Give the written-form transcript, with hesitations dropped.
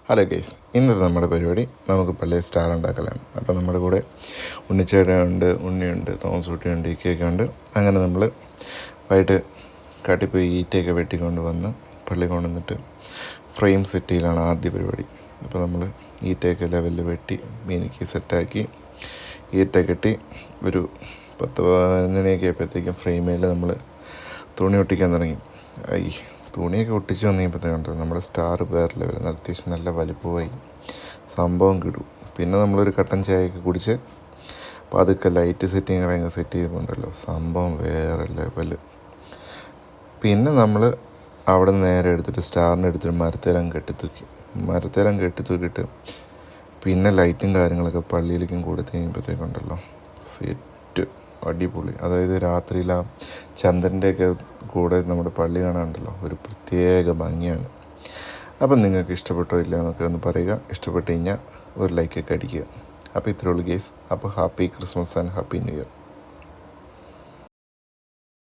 Hello guys, ഇന്നത്തെ നമ്മുടെ പരിപാടി നമുക്ക് പള്ളിയിൽ സ്റ്റാർ ഉണ്ടാക്കലാണ്. അപ്പോൾ നമ്മുടെ കൂടെ ഉണ്ണിച്ചേട്ടനുണ്ട്, ഉണ്ണിയുണ്ട്, തോമസ് കുട്ടിയുണ്ട്, ഇക്കയൊക്കെ ഉണ്ട്. അങ്ങനെ നമ്മൾ വൈകിട്ട് കാട്ടിപ്പോയി ഈറ്റയൊക്കെ വെട്ടിക്കൊണ്ട് വന്ന് പള്ളി കൊണ്ടുവന്നിട്ട് ഫ്രെയിം സെറ്റ് ചെയ്യലാണ് ആദ്യ പരിപാടി. അപ്പോൾ നമ്മൾ ഈറ്റയൊക്കെ ലെവലിൽ വെട്ടി മീനിക്ക് സെറ്റാക്കി ഈറ്റ കെട്ടി ഒരു 10-11 മണിയൊക്കെ ആയപ്പോഴത്തേക്കും ഫ്രെയിമിൽ നമ്മൾ തുണി ഒട്ടിക്കാൻ തുടങ്ങി. തുണിയൊക്കെ ഒട്ടിച്ച് വന്നപ്പോഴത്തേക്കുണ്ടോ നമ്മുടെ സ്റ്റാർ വേറെ ലെവൽ, അത്യാവശ്യം നല്ല വലിപ്പമായി സംഭവം കിടും. പിന്നെ നമ്മളൊരു കട്ടൻ ചായയൊക്കെ കുടിച്ച് പതുക്കെ ലൈറ്റ് സെറ്റിങ് കഴിഞ്ഞ് സെറ്റ് ചെയ്തിട്ടുണ്ടല്ലോ, സംഭവം വേറെ ലെവൽ. പിന്നെ നമ്മൾ അവിടെ നിന്ന് നേരെ എടുത്തിട്ട് സ്റ്റാറിനെ എടുത്തിട്ട് മരത്തേലം കെട്ടിത്തൂക്കിയിട്ട് പിന്നെ ലൈറ്റും കാര്യങ്ങളൊക്കെ പള്ളിയിലേക്കും കൊടുത്ത് കഴിയുമ്പോഴത്തേക്കുണ്ടല്ലോ സെറ്റ് അടിപൊളി. അതായത് രാത്രിയിൽ ആ ചന്ദ്രൻ്റെയൊക്കെ കൂടെ നമ്മുടെ പള്ളി കാണാനുണ്ടല്ലോ, ഒരു പ്രത്യേക ഭംഗിയാണ്. അപ്പം നിങ്ങൾക്ക് ഇഷ്ടപ്പെട്ടോ ഇല്ല എന്നൊക്കെ ഒന്ന് പറയുക. ഇഷ്ടപ്പെട്ട് കഴിഞ്ഞാൽ ഒരു ലൈക്കൊക്കെ അടിക്കുക. അപ്പോൾ ഇത്രയേ ഉള്ളൂ ഗേസ്. അപ്പോൾ happy Christmas and happy new year.